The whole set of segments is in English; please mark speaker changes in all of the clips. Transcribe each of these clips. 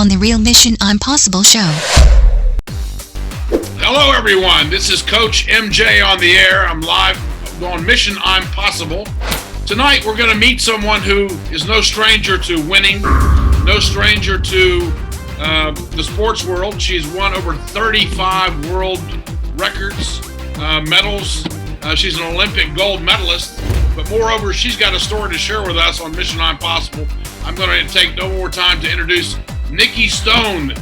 Speaker 1: on the Real Mission Impossible show.
Speaker 2: Hello, everyone. This is Coach MJ on the air. I'm live on Mission Impossible. Tonight, we're going to meet someone who is no stranger to winning, no stranger to the sports world. She's won over 35 world records, medals. She's an Olympic gold medalist. But moreover, she's got a story to share with us on Mission Impossible. I'm going to take no more time to introduce Nikki Stone.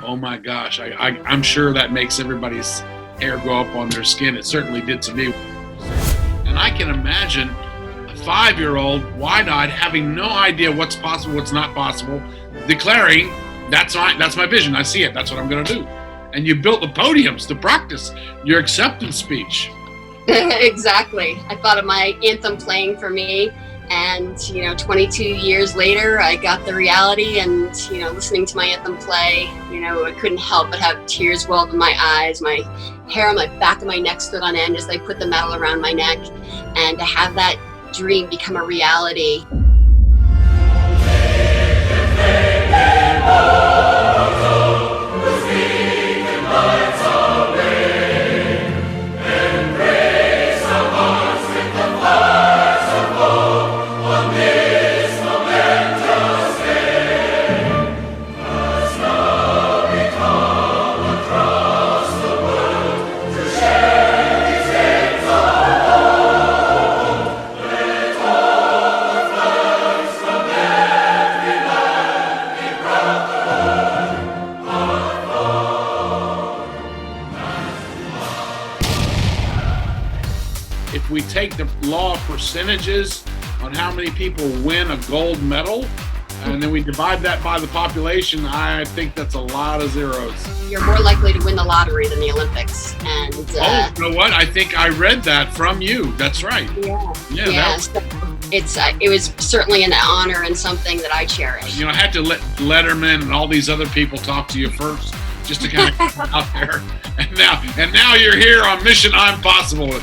Speaker 2: Oh my gosh, I'm sure that makes everybody's hair go up on their skin. It certainly did to me. And I can imagine a 5-year-old, wide-eyed, having no idea what's possible, what's not possible, declaring, that's my vision, I see it, that's what I'm going to do. And you built the podiums to practice your acceptance speech.
Speaker 3: Exactly. I thought of my anthem playing for me. And, 22 years later, I got the reality and, listening to my anthem play, I couldn't help but have tears well up in my eyes. My hair on my back of my neck stood on end as they put the medal around my neck. And to have that dream become a reality.
Speaker 2: If we take the law of percentages on how many people win a gold medal, and then we divide that by the population, I think that's a lot of zeros.
Speaker 3: You're more likely to win the lottery than the Olympics. And
Speaker 2: you know what? I think I read that from you. That's right.
Speaker 3: Yeah. So it was certainly an honor and something that I cherish.
Speaker 2: I had to let Letterman and all these other people talk to you first, just to kind of get out there. And now you're here on Mission Impossible.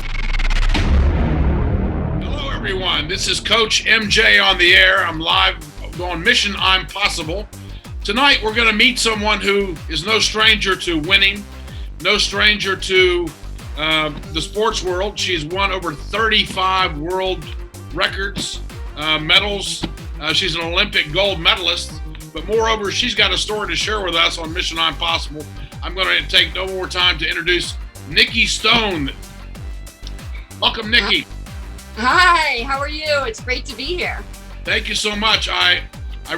Speaker 2: Everyone, this is Coach MJ on the air. I'm live on Mission Impossible. Tonight, we're going to meet someone who is no stranger to winning, no stranger to the sports world. She's won over 35 world records, medals. She's an Olympic gold medalist. But moreover, she's got a story to share with us on Mission Impossible. I'm going to take no more time to introduce Nikki Stone. Welcome, Nikki.
Speaker 3: Hi, how are you? It's great to be here.
Speaker 2: Thank you so much. I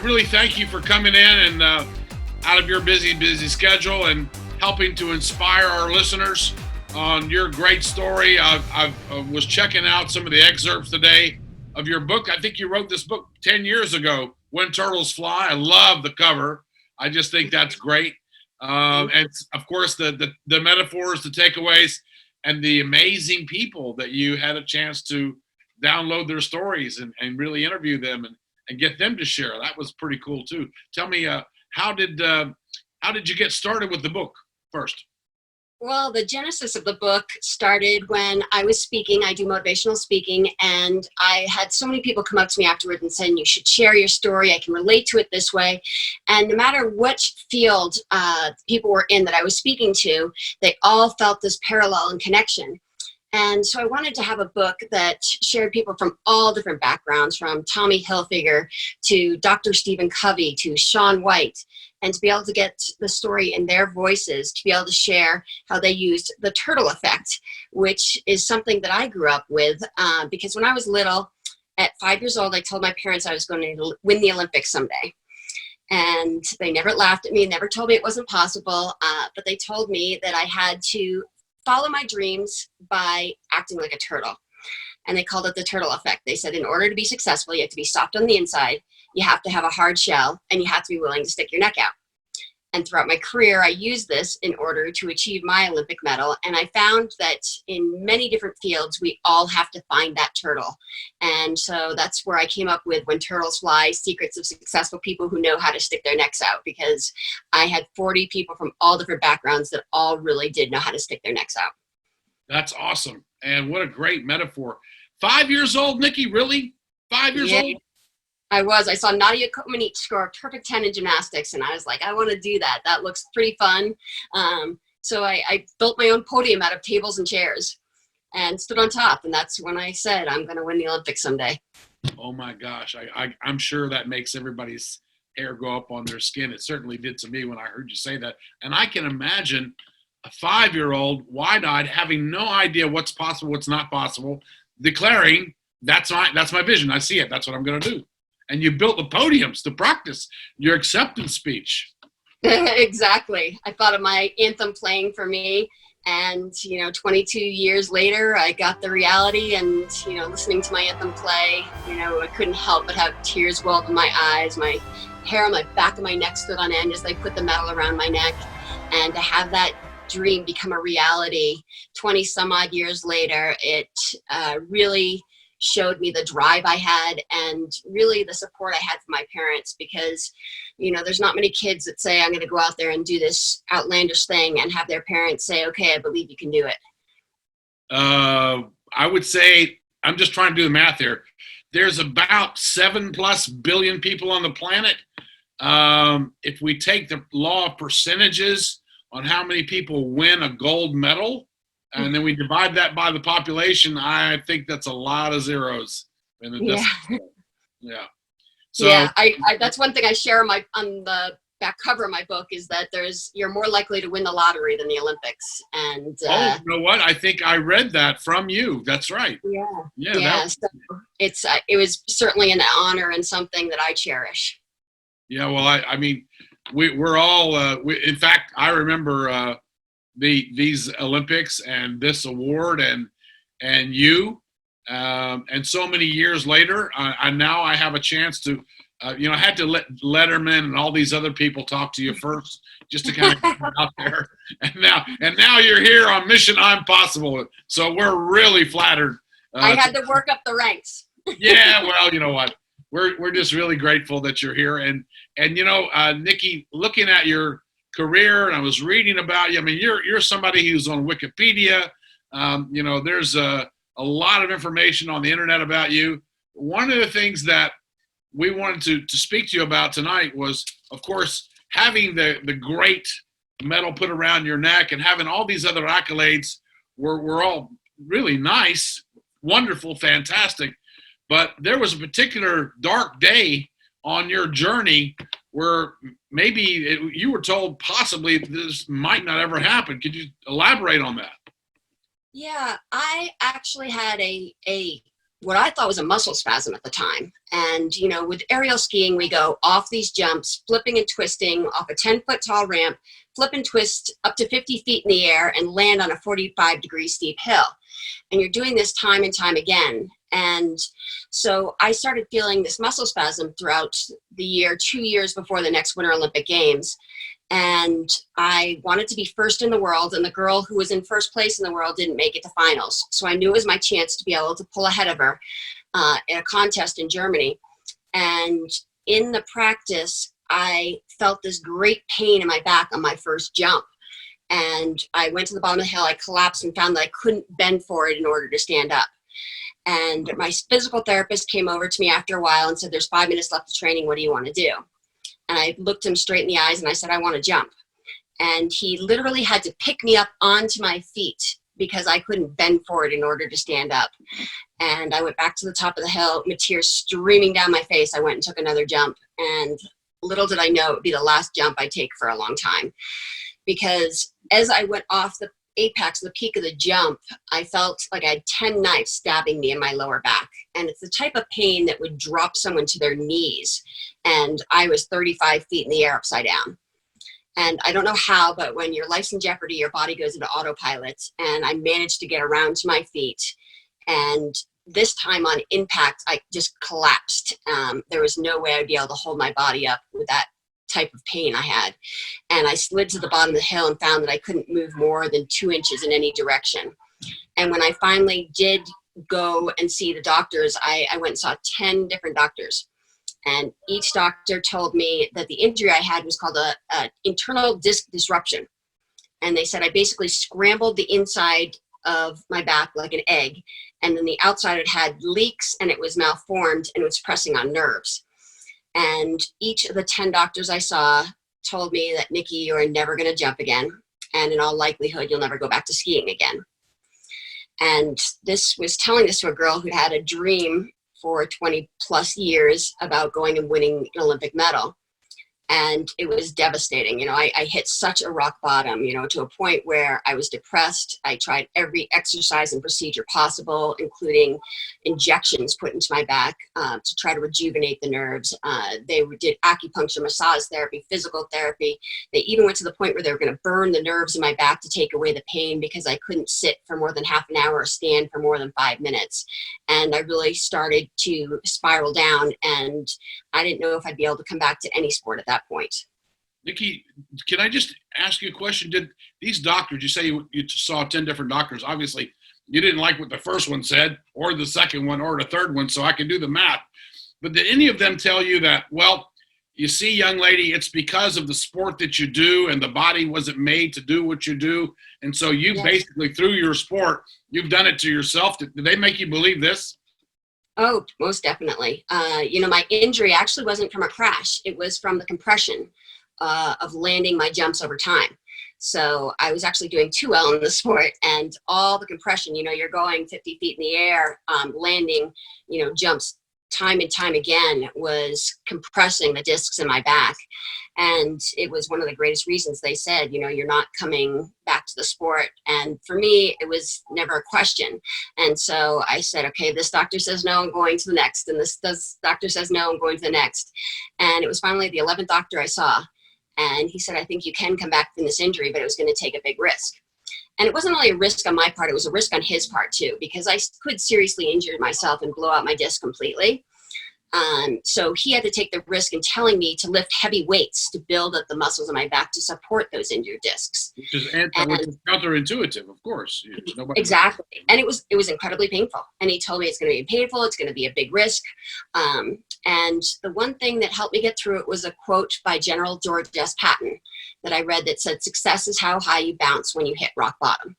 Speaker 2: really thank you for coming in and out of your busy schedule and helping to inspire our listeners on your great story. I was checking out some of the excerpts today of your book. I think you wrote this book 10 years ago, When Turtles Fly. I love the cover. I just think that's great. And of course, the metaphors, the takeaways, and the amazing people that you had a chance to download their stories and really interview them and get them to share. That was pretty cool too. Tell me, how did you get started with the book first?
Speaker 3: Well, the genesis of the book started when I was speaking. I do motivational speaking, and I had so many people come up to me afterwards and saying, you should share your story. I can relate to it this way. And no matter which field people were in that I was speaking to, they all felt this parallel and connection. And so I wanted to have a book that shared people from all different backgrounds, from Tommy Hilfiger to Dr. Stephen Covey to Shaun White, and to be able to get the story in their voices, to be able to share how they used the turtle effect, which is something that I grew up with because when I was little, at 5 years old, I told my parents I was going to win the Olympics someday. And they never laughed at me, never told me it wasn't possible, but they told me that I had to follow my dreams by acting like a turtle. And they called it the turtle effect. They said, in order to be successful, you have to be soft on the inside, you have to have a hard shell, and you have to be willing to stick your neck out. And throughout my career, I used this in order to achieve my Olympic medal. And I found that in many different fields, we all have to find that turtle. And so that's where I came up with When Turtles Fly, Secrets of Successful People Who Know How to Stick Their Necks Out, because I had 40 people from all different backgrounds that all really did know how to stick their necks out.
Speaker 2: That's awesome. And what a great metaphor. 5 years old, Nikki, really? 5 years old?
Speaker 3: I saw Nadia Comaneci score a perfect 10 in gymnastics, and I was like, I want to do that. That looks pretty fun. So I built my own podium out of tables and chairs and stood on top. And that's when I said, I'm going to win the Olympics someday.
Speaker 2: Oh my gosh. I'm sure that makes everybody's hair go up on their skin. It certainly did to me when I heard you say that. And I can imagine a 5-year-old wide-eyed having no idea what's possible, what's not possible, declaring, that's my vision. I see it. That's what I'm going to do. And you built the podiums to practice your acceptance speech.
Speaker 3: Exactly. I thought of my anthem playing for me. And, 22 years later, I got the reality, and, listening to my anthem play, I couldn't help but have tears well up in my eyes. My hair on my back of my neck stood on end as they put the medal around my neck. And to have that dream become a reality 20 some odd years later, it really showed me the drive I had and really the support I had from my parents, because, there's not many kids that say, I'm going to go out there and do this outlandish thing and have their parents say, okay, I believe you can do it.
Speaker 2: I would say, I'm just trying to do the math here. There's about 7+ billion people on the planet. If we take the law of percentages on how many people win a gold medal, and then we divide that by the population, I think that's a lot of zeros. Yeah. So
Speaker 3: I that's one thing I share on the back cover of my book, is that you're more likely to win the lottery than the Olympics. And
Speaker 2: you know what? I think I read that from you. That's right.
Speaker 3: Yeah. So it was certainly an honor and something that I cherish.
Speaker 2: Yeah. Well, I mean, we're all. In fact, I remember these Olympics and this award and you. And so many years later, I have a chance to, I had to let Letterman and all these other people talk to you first, just to kind of get out there. And now you're here on Mission Impossible. So we're really flattered.
Speaker 3: I had to work up the ranks.
Speaker 2: Yeah, well, you know what? We're just really grateful that you're here. And Nikki, looking at your career, and I was reading about you. I mean, you're somebody who's on Wikipedia. There's a lot of information on the internet about you. One of the things that we wanted to speak to you about tonight was, of course, having the great medal put around your neck and having all these other accolades were all really nice, wonderful, fantastic. But there was a particular dark day on your journey where maybe you were told possibly this might not ever happen. Could you elaborate on that?
Speaker 3: Yeah, I actually had a what I thought was a muscle spasm at the time. And, with aerial skiing, we go off these jumps, flipping and twisting off a 10-foot tall ramp, flip and twist up to 50 feet in the air and land on a 45-degree steep hill. And you're doing this time and time again. And so I started feeling this muscle spasm throughout the year, 2 years before the next Winter Olympic Games. And I wanted to be first in the world, and the girl who was in first place in the world didn't make it to finals. So I knew it was my chance to be able to pull ahead of her in a contest in Germany. And in the practice, I felt this great pain in my back on my first jump. And I went to the bottom of the hill, I collapsed and found that I couldn't bend forward in order to stand up. And my physical therapist came over to me after a while and said, there's 5 minutes left of training. What do you want to do? And I looked him straight in the eyes and I said, I want to jump. And he literally had to pick me up onto my feet because I couldn't bend forward in order to stand up. And I went back to the top of the hill, with tears streaming down my face. I went and took another jump. And little did I know it would be the last jump I take for a long time. Because as I went off the apex, the peak of the jump, I felt like I had 10 knives stabbing me in my lower back. And it's the type of pain that would drop someone to their knees. And I was 35 feet in the air upside down. And I don't know how, but when your life's in jeopardy, your body goes into autopilot. And I managed to get around to my feet. And this time on impact, I just collapsed. There was no way I'd be able to hold my body up with that type of pain I had. And I slid to the bottom of the hill and found that I couldn't move more than 2 inches in any direction. And when I finally did go and see the doctors, I went and saw 10 different doctors. And each doctor told me that the injury I had was called a internal disc disruption. And they said I basically scrambled the inside of my back like an egg, and then the outside it had leaks and it was malformed and it was pressing on nerves. And each of the 10 doctors I saw told me that, Nikki, you're never going to jump again, and in all likelihood you'll never go back to skiing again. And this was telling this to a girl who'd had a dream for 20 plus years about going and winning an Olympic medal. And it was devastating. You know, I hit such a rock bottom, you know, to a point where I was depressed. I tried every exercise and procedure possible, including injections put into my back to try to rejuvenate the nerves. They did acupuncture, massage therapy, physical therapy. They even went to the point where they were going to burn the nerves in my back to take away the pain because I couldn't sit for more than half an hour or stand for more than 5 minutes. And I really started to spiral down, and I didn't know if I'd be able to come back to any sport at that point.
Speaker 2: Nikki, can I just ask you a question? Did these doctors, you say you saw 10 different doctors, obviously you didn't like what the first one said or the second one or the third one, so I can do the math. But did any of them tell you that, well, you see, young lady, it's because of the sport that you do and the body wasn't made to do what you do, and so you basically, through your sport, you've done it to yourself? Did they make you believe this?
Speaker 3: Oh, most definitely. You know, my injury actually wasn't from a crash. It was from the compression of landing my jumps over time. So I was actually doing too well in the sport, and all the compression, you know, you're going 50 feet in the air, landing, you know, jumps time and time again was compressing the discs in my back. And it was one of the greatest reasons they said, you know, you're not coming back to the sport. And for me, it was never a question. And so I said, okay, this doctor says no, I'm going to the next. And this doctor says no, I'm going to the next. And it was finally the 11th doctor I saw. And he said, I think you can come back from this injury, but it was going to take a big risk. And it wasn't only a risk on my part, it was a risk on his part too, because I could seriously injure myself and blow out my disc completely. So he had to take the risk in telling me to lift heavy weights to build up the muscles in my back to support those injured discs.
Speaker 2: Which is counterintuitive, of course.
Speaker 3: Exactly. And it was incredibly painful. And he told me it's going to be painful, it's going to be a big risk. And the one thing that helped me get through it was a quote by General George S. Patton that I read that said, success is how high you bounce when you hit rock bottom.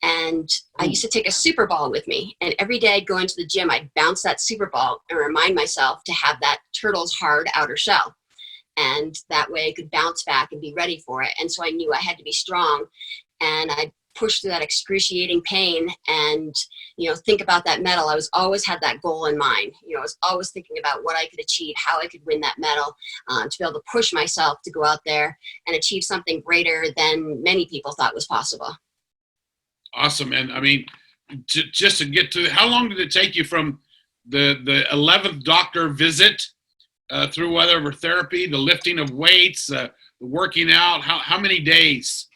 Speaker 3: And I used to take a super ball with me, and every day I'd go into the gym, I'd bounce that super ball and remind myself to have that turtle's hard outer shell. And that way I could bounce back and be ready for it. And so I knew I had to be strong, and I'd push through that excruciating pain and, you know, think about that medal. I was always had that goal in mind. You know, I was always thinking about what I could achieve, how I could win that medal, to be able to push myself to go out there and achieve something greater than many people thought was possible.
Speaker 2: Awesome. And I mean, just to get to, how long did it take you from the 11th doctor visit through whatever therapy, the lifting of weights, the working out? How many days?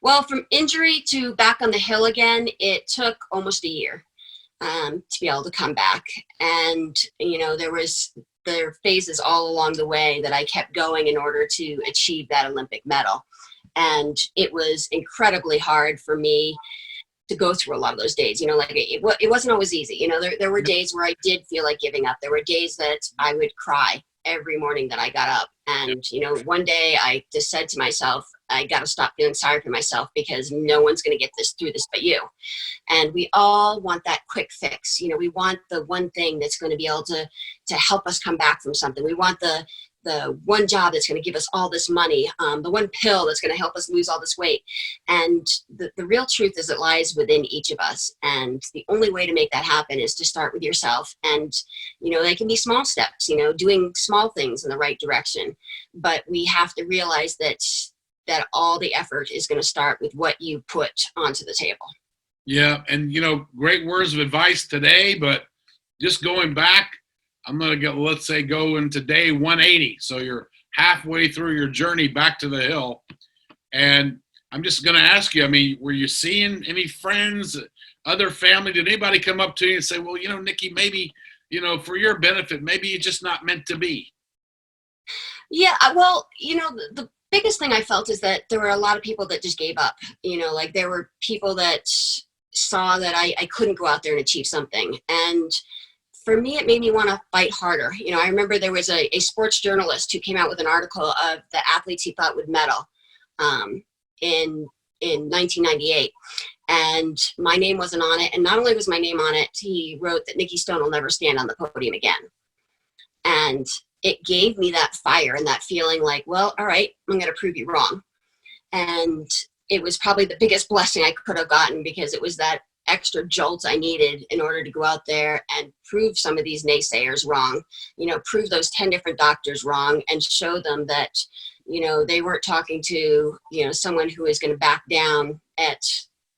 Speaker 3: Well, from injury to back on the hill again, it took almost a year to be able to come back. And, you know, there were phases all along the way that I kept going in order to achieve that Olympic medal. And it was incredibly hard for me to go through a lot of those days. You know, like it wasn't always easy. You know, there were days where I did feel like giving up. There were days that I would cry every morning that I got up. And, you know, one day I just said to myself, I got to stop feeling sorry for myself, because no one's going to get through this but you. And we all want that quick fix. You know, we want the one thing that's going to be able to help us come back from something. We want the one job that's going to give us all this money, the one pill that's going to help us lose all this weight. And the real truth is it lies within each of us. And the only way to make that happen is to start with yourself. And, you know, they can be small steps, you know, doing small things in the right direction. But we have to realize that all the effort is going to start with what you put onto the table.
Speaker 2: Yeah. And, you know, great words of advice today, but just going back, I'm going to let's say go into day 180. So you're halfway through your journey back to the hill. And I'm just going to ask you, I mean, were you seeing any friends, other family? Did anybody come up to you and say, well, you know, Nikki, maybe, you know, for your benefit, maybe you're just not meant to be?
Speaker 3: Yeah, well, the biggest thing I felt is that there were a lot of people that just gave up. Like there were people that saw that I couldn't go out there and achieve something. And for me, it made me want to fight harder. I remember there was a sports journalist who came out with an article of the athletes he thought would medal um, in 1998. And my name wasn't on it. And not only was my name on it, he wrote that Nikki Stone will never stand on the podium again. And it gave me that fire and that feeling like, well, all right, I'm going to prove you wrong. And it was probably the biggest blessing I could have gotten, because it was that extra jolt I needed in order to go out there and prove some of these naysayers wrong, prove those 10 different doctors wrong, and show them that, they weren't talking to, someone who was going to back down at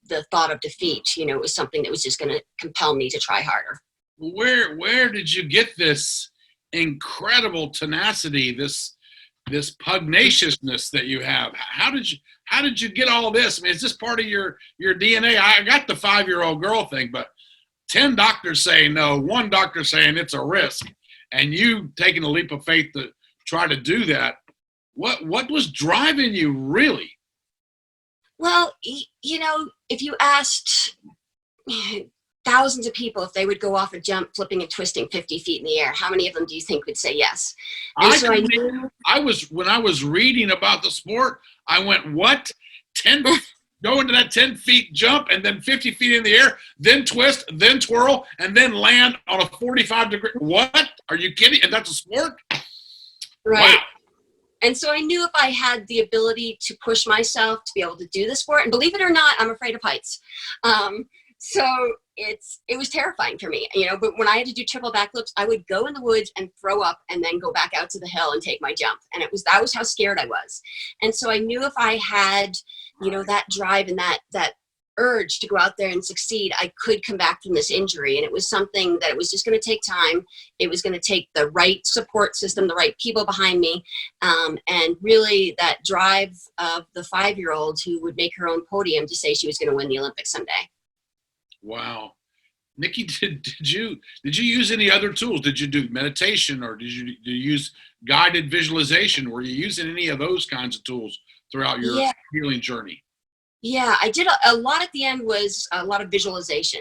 Speaker 3: the thought of defeat. It was something that was just going to compel me to try harder.
Speaker 2: Where did you get this incredible tenacity, this pugnaciousness that you have? How did you get all this? I mean, is this part of your DNA? I got the 5-year-old girl thing, but 10 doctors saying no, one doctor saying it's a risk, and you taking a leap of faith to try to do that. What was driving you, really?
Speaker 3: Well, if you asked thousands of people if they would go off a jump flipping and twisting 50 feet in the air, how many of them do you think would say yes? And
Speaker 2: when I was reading about the sport, I went, what? 10 go into that 10 feet jump and then 50 feet in the air, then twist, then twirl, and then land on a 45-degree. What? Are you kidding? And that's a sport?
Speaker 3: Right.
Speaker 2: Wow.
Speaker 3: And so I knew if I had the ability to push myself to be able to do the sport, and believe it or not, I'm afraid of heights. So it was terrifying for me, but when I had to do triple backflips, I would go in the woods and throw up and then go back out to the hill and take my jump. And that was how scared I was. And so I knew if I had, that drive and that urge to go out there and succeed, I could come back from this injury. And it was something that it was just going to take time. It was going to take the right support system, the right people behind me. And really that drive of the 5-year-old who would make her own podium to say she was going to win the Olympics someday.
Speaker 2: Wow. Nikki, did you use any other tools? Did you do meditation, or did you use guided visualization? Were you using any of those kinds of tools throughout your healing journey?
Speaker 3: Yeah, I did a lot. At the end was a lot of visualization.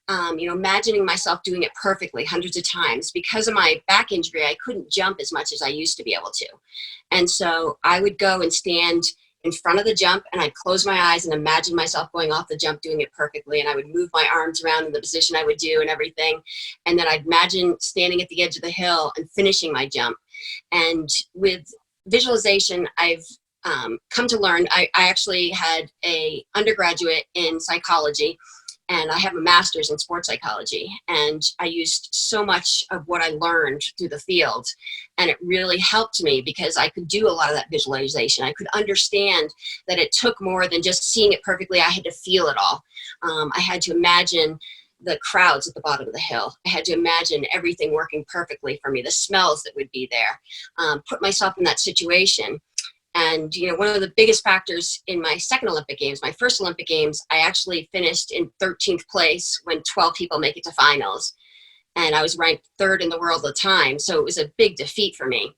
Speaker 3: Imagining myself doing it perfectly hundreds of times. Because of my back injury, I couldn't jump as much as I used to be able to. And so I would go and stand in front of the jump, and I'd close my eyes and imagine myself going off the jump, doing it perfectly. And I would move my arms around in the position I would do and everything. And then I'd imagine standing at the edge of the hill and finishing my jump. And with visualization, I've come to learn, I actually had a undergraduate in psychology, and I have a master's in sports psychology. And I used so much of what I learned through the field. And it really helped me because I could do a lot of that visualization. I could understand that it took more than just seeing it perfectly. I had to feel it all. I had to imagine the crowds at the bottom of the hill. I had to imagine everything working perfectly for me, the smells that would be there, put myself in that situation. And, one of the biggest factors in my second Olympic Games, my first Olympic Games, I actually finished in 13th place when 12 people make it to finals. And I was ranked 3rd in the world at the time. So it was a big defeat for me.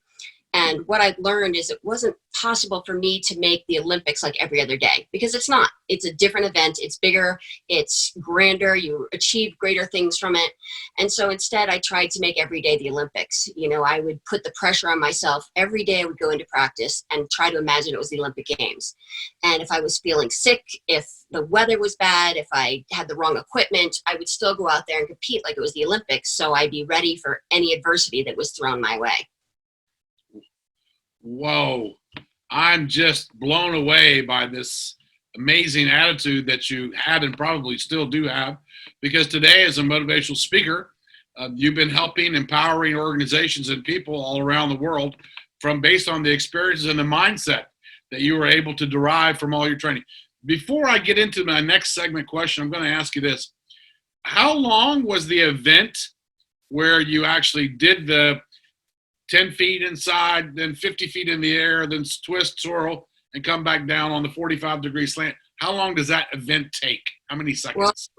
Speaker 3: And what I learned is it wasn't possible for me to make the Olympics like every other day, because it's not. It's a different event. It's bigger. It's grander. You achieve greater things from it. And so instead, I tried to make every day the Olympics. I would put the pressure on myself. Every day I would go into practice and try to imagine it was the Olympic Games. And if I was feeling sick, if the weather was bad, if I had the wrong equipment, I would still go out there and compete like it was the Olympics. So I'd be ready for any adversity that was thrown my way.
Speaker 2: Whoa, I'm just blown away by this amazing attitude that you had and probably still do have, because today as a motivational speaker, you've been helping, empowering organizations and people all around the world based on the experiences and the mindset that you were able to derive from all your training. Before I get into my next segment question, I'm going to ask you this. How long was the event where you actually did the 10 feet inside, then 50 feet in the air, then twist, swirl, and come back down on the 45-degree slant? How long does that event take? How many seconds?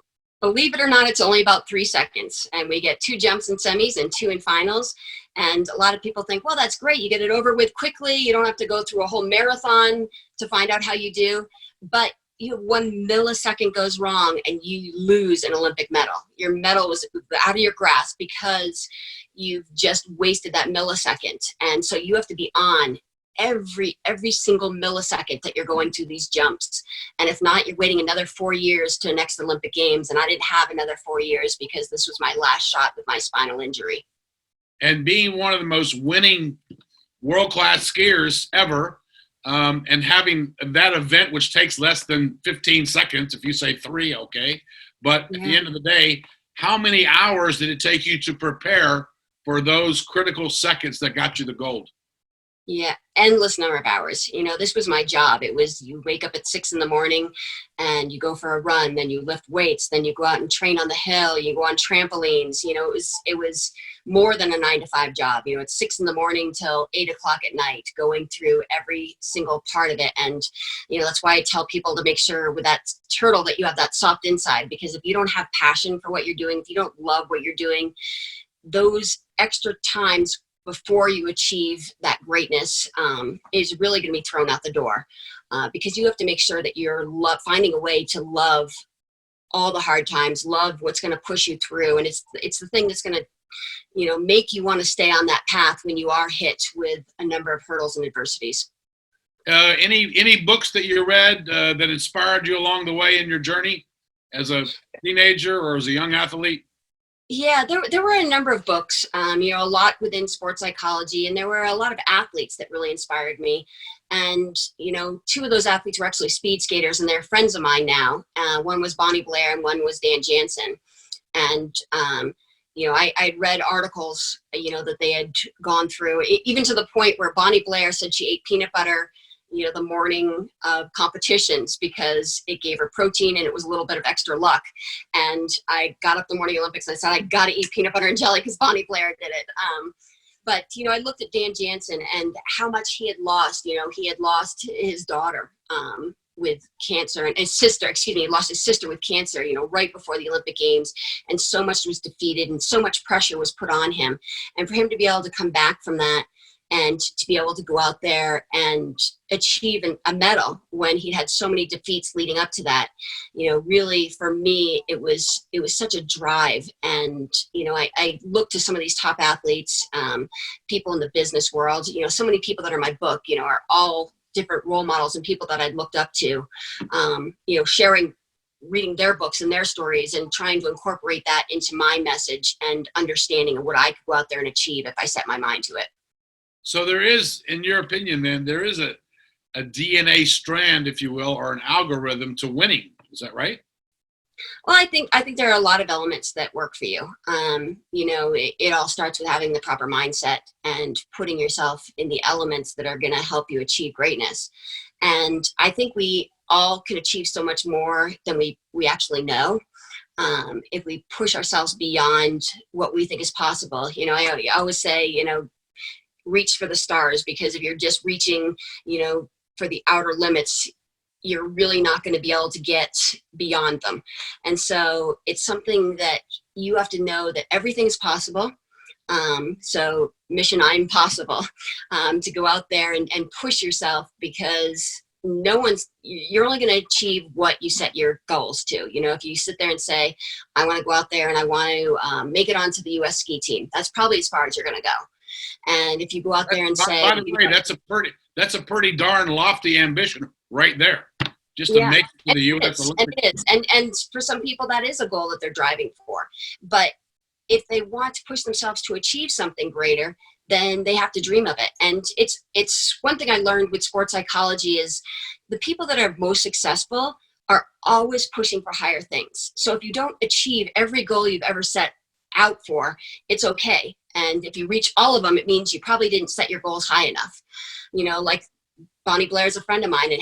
Speaker 3: Believe it or not, it's only about 3 seconds, and we get 2 jumps in semis and 2 in finals. And a lot of people think, well, that's great. You get it over with quickly. You don't have to go through a whole marathon to find out how you do. But you 1 millisecond goes wrong and you lose an Olympic medal. Your medal was out of your grasp because you've just wasted that millisecond. And so you have to be on every single millisecond that you're going through these jumps. And if not, you're waiting another 4 years to the next Olympic Games. And I didn't have another 4 years because this was my last shot with my spinal injury.
Speaker 2: And being one of the most winning world-class skiers ever, and having that event, which takes less than 15 seconds, if you say 3, okay. But at the end of the day, how many hours did it take you to prepare for those critical seconds that got you the gold?
Speaker 3: Yeah, endless number of hours. You know, this was my job. It was, you wake up at 6 a.m. and you go for a run, then you lift weights, then you go out and train on the hill, you go on trampolines. You know, it was more than a 9-to-5 job. You know, it's 6 a.m. till 8 o'clock at night, going through every single part of it. And, you know, that's why I tell people to make sure with that turtle that you have that soft inside, because if you don't have passion for what you're doing, if you don't love what you're doing, those extra times before you achieve that greatness is really going to be thrown out the door, because you have to make sure that you're finding a way to love all the hard times, love what's going to push you through. And it's the thing that's going to, you know, make you want to stay on that path when you are hit with a number of hurdles and adversities.
Speaker 2: Any books that you read that inspired you along the way in your journey as a teenager or as a young athlete?
Speaker 3: Yeah, there were a number of books, you know, a lot within sports psychology, and there were a lot of athletes that really inspired me. And, you know, 2 of those athletes were actually speed skaters, and they're friends of mine now. One was Bonnie Blair and one was Dan Jansen. And, you know, I'd read articles, you know, that they had gone through, even to the point where Bonnie Blair said she ate peanut butter, you know, the morning of competitions because it gave her protein and it was a little bit of extra luck. And I got up the morning Olympics and I said, I got to eat peanut butter and jelly because Bonnie Blair did it. But, you know, I looked at Dan Jansen and how much he had lost. You know, he had lost his daughter with cancer, and his sister, he lost his sister with cancer, you know, right before the Olympic Games. And so much was defeated and so much pressure was put on him. And for him to be able to come back from that and to be able to go out there and achieve a medal when he had so many defeats leading up to that, you know, really for me, it was such a drive. And, you know, I look to some of these top athletes, people in the business world, you know, so many people that are in my book, you know, are all different role models and people that I'd looked up to, you know, reading their books and their stories and trying to incorporate that into my message and understanding of what I could go out there and achieve if I set my mind to it.
Speaker 2: So there is, in your opinion, then, there is a DNA strand, if you will, or an algorithm to winning. Is that right?
Speaker 3: Well, I think there are a lot of elements that work for you. You know, it all starts with having the proper mindset and putting yourself in the elements that are going to help you achieve greatness. And I think we all can achieve so much more than we actually know. If we push ourselves beyond what we think is possible. You know, I always say, you know, reach for the stars, because if you're just reaching, you know, for the outer limits, you're really not going to be able to get beyond them. And so it's something that you have to know that everything's possible. So mission I'm possible, to go out there and push yourself, because you're only going to achieve what you set your goals to. You know, if you sit there and say, I want to go out there and I want to make it onto the US ski team, that's probably as far as you're going to go. And if you go out there and say,
Speaker 2: by the way, that's a pretty darn lofty ambition right there, just to make it to the U.S. Olympics.
Speaker 3: It is, and for some people that is a goal that they're driving for. But if they want to push themselves to achieve something greater, then they have to dream of it. And it's one thing I learned with sports psychology is the people that are most successful are always pushing for higher things. So if you don't achieve every goal you've ever set out for, it's okay. And if you reach all of them, it means you probably didn't set your goals high enough. You know, like Bonnie Blair is a friend of mine, and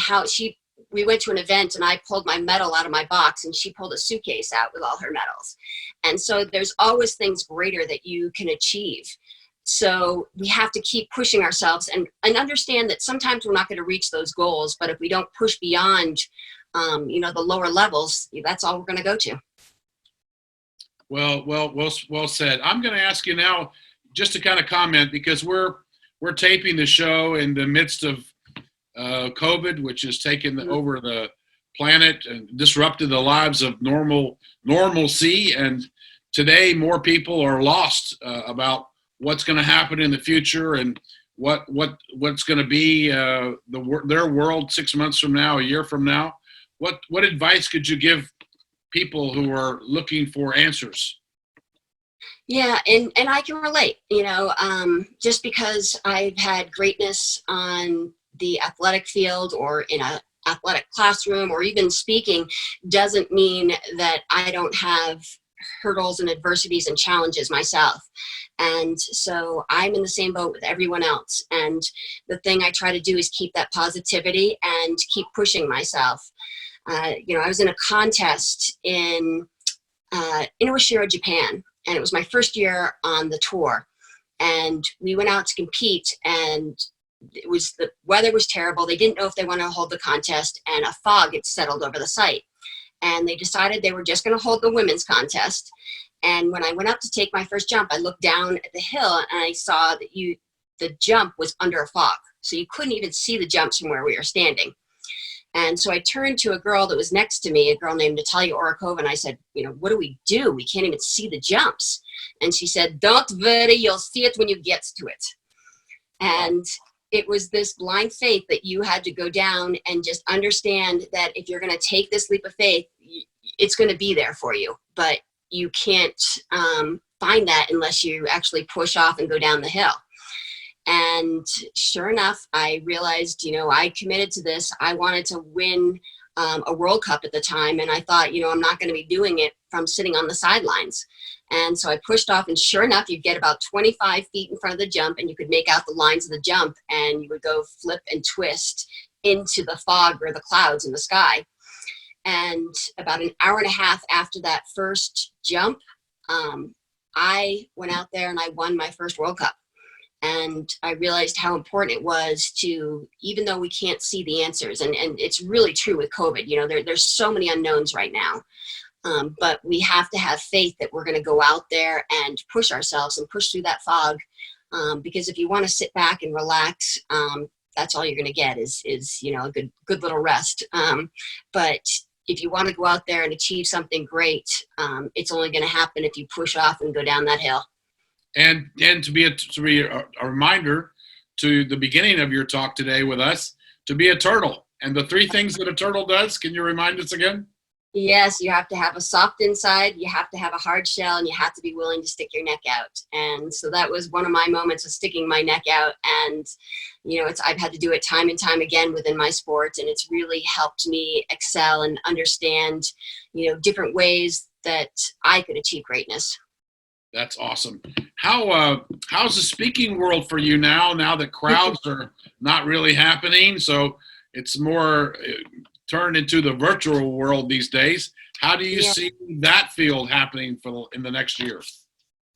Speaker 3: we went to an event and I pulled my medal out of my box and she pulled a suitcase out with all her medals. And so there's always things greater that you can achieve. So we have to keep pushing ourselves and understand that sometimes we're not going to reach those goals, but if we don't push beyond, you know, the lower levels, that's all we're going to go to.
Speaker 2: Well said. I'm going to ask you now just to kind of comment, because we're taping the show in the midst of COVID, which has taken over the planet and disrupted the lives of normalcy. And today, more people are lost about what's going to happen in the future and what's going to be their world 6 months from now, a year from now. What advice could you give people who are looking for answers?
Speaker 3: Yeah, and I can relate, just because I've had greatness on the athletic field or in a athletic classroom or even speaking doesn't mean that I don't have hurdles and adversities and challenges myself. And so I'm in the same boat with everyone else. And the thing I try to do is keep that positivity and keep pushing myself. I was in a contest in Iwashiro, Japan, and it was my first year on the tour. And we went out to compete, and the weather was terrible. They didn't know if they wanted to hold the contest, and a fog had settled over the site. And they decided they were just going to hold the women's contest. And when I went up to take my first jump, I looked down at the hill and I saw that the jump was under a fog. So you couldn't even see the jumps from where we were standing. And so I turned to a girl that was next to me, a girl named Natalia Orakova, and I said, what do? We can't even see the jumps. And she said, don't worry, you'll see it when you get to it. And it was this blind faith that you had to go down and just understand that if you're going to take this leap of faith, it's going to be there for you. But you can't find that unless you actually push off and go down the hill. And sure enough, I realized, I committed to this. I wanted to win a World Cup at the time. And I thought, I'm not going to be doing it from sitting on the sidelines. And so I pushed off, and sure enough, you'd get about 25 feet in front of the jump, and you could make out the lines of the jump, and you would go flip and twist into the fog or the clouds in the sky. And about an hour and a half after that first jump, I went out there and I won my first World Cup. And I realized how important it was to, even though we can't see the answers, and it's really true with COVID, there's so many unknowns right now. But we have to have faith that we're going to go out there and push ourselves and push through that fog. Because if you want to sit back and relax, that's all you're going to get is a good little rest. But if you want to go out there and achieve something great, it's only going to happen if you push off and go down that hill.
Speaker 2: And to be a reminder to the beginning of your talk today with us, to be a turtle. And the 3 things that a turtle does, can you remind us again?
Speaker 3: Yes, you have to have a soft inside, you have to have a hard shell, and you have to be willing to stick your neck out. And so that was one of my moments of sticking my neck out. And, I've had to do it time and time again within my sport. And it's really helped me excel and understand, different ways that I could achieve greatness.
Speaker 2: That's awesome. How's the speaking world for you now that crowds are not really happening? So it's more turned into the virtual world these days. How do you see that field happening in the next year?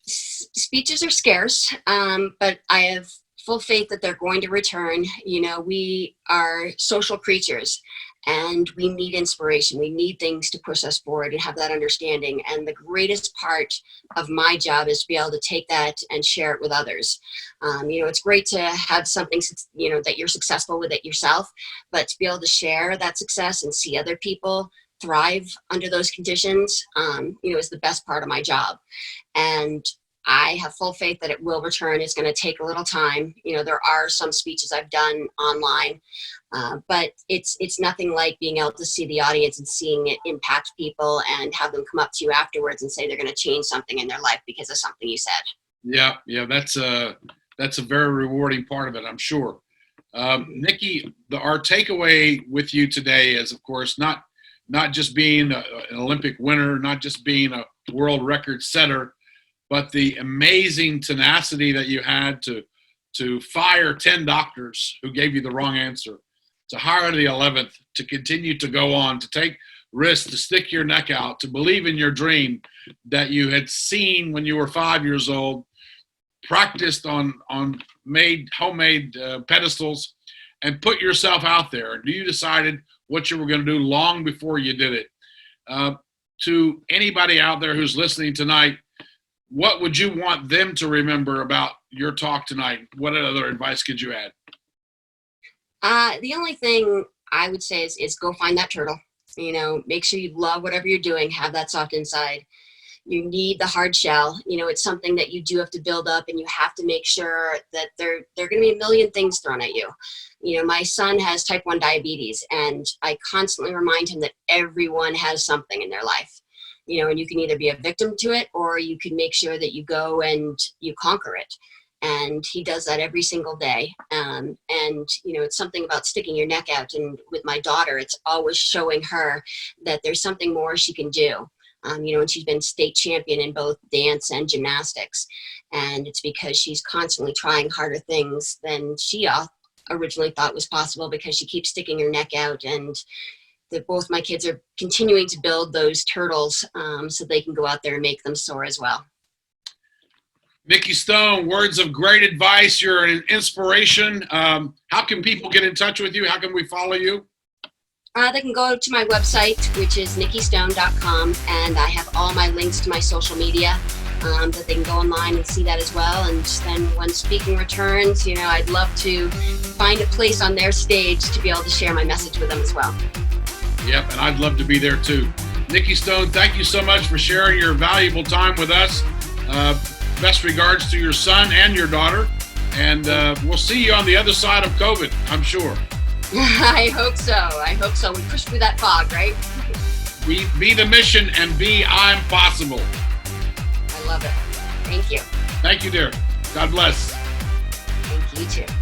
Speaker 3: Speeches are scarce, but I have full faith that they're going to return. We are social creatures, and we need inspiration. We need things to push us forward and have that understanding. And the greatest part of my job is to be able to take that and share it with others. It's great to have something, that you're successful with it yourself, but to be able to share that success and see other people thrive under those conditions, is the best part of my job. And I have full faith that it will return. It's going to take a little time. There are some speeches I've done online, but it's nothing like being able to see the audience and seeing it impact people and have them come up to you afterwards and say they're going to change something in their life because of something you said. Yeah,
Speaker 2: that's a very rewarding part of it, I'm sure. Nikki, our takeaway with you today is, of course, not just being an Olympic winner, not just being a world record setter, but the amazing tenacity that you had to fire 10 doctors who gave you the wrong answer, to hire the 11th, to continue to go on, to take risks, to stick your neck out, to believe in your dream that you had seen when you were 5 years old, practiced on homemade pedestals, and put yourself out there. And you decided what you were going to do long before you did it. to anybody out there who's listening tonight, what would you want them to remember about your talk tonight? What other advice could you add?
Speaker 3: The only thing I would say is go find that turtle. You know, make sure you love whatever you're doing, have that soft inside. You need the hard shell. You know, it's something that you do have to build up, and you have to make sure that there are going to be a million things thrown at you. You know, my son has type 1 diabetes, and I constantly remind him that everyone has something in their life. You know, and you can either be a victim to it, or you can make sure that you go and you conquer it. And he does that every single day. And, you know, it's something about sticking your neck out. And with my daughter, it's always showing her that there's something more she can do. You know, and she's been state champion in both dance and gymnastics. And it's because she's constantly trying harder things than she originally thought was possible, because she keeps sticking her neck out. And both my kids are continuing to build those turtles so they can go out there and make them soar as well.
Speaker 2: Nikki Stone, words of great advice. You're an inspiration. How can people get in touch with you? How can we follow you?
Speaker 3: They can go to my website, which is nickistone.com, and I have all my links to my social media that they can go online and see that as well. And then when speaking returns, you know, I'd love to find a place on their stage to be able to share my message with them as well.
Speaker 2: Yep, and I'd love to be there too. Nikki Stone, thank you so much for sharing your valuable time with us. Best regards to your son and your daughter. And we'll see you on the other side of COVID, I'm sure.
Speaker 3: I hope so. I hope so. We push through that fog, right?
Speaker 2: We be the mission and be I'm possible.
Speaker 3: I love it. Thank you.
Speaker 2: Thank you, dear. God bless.
Speaker 3: Thank you too.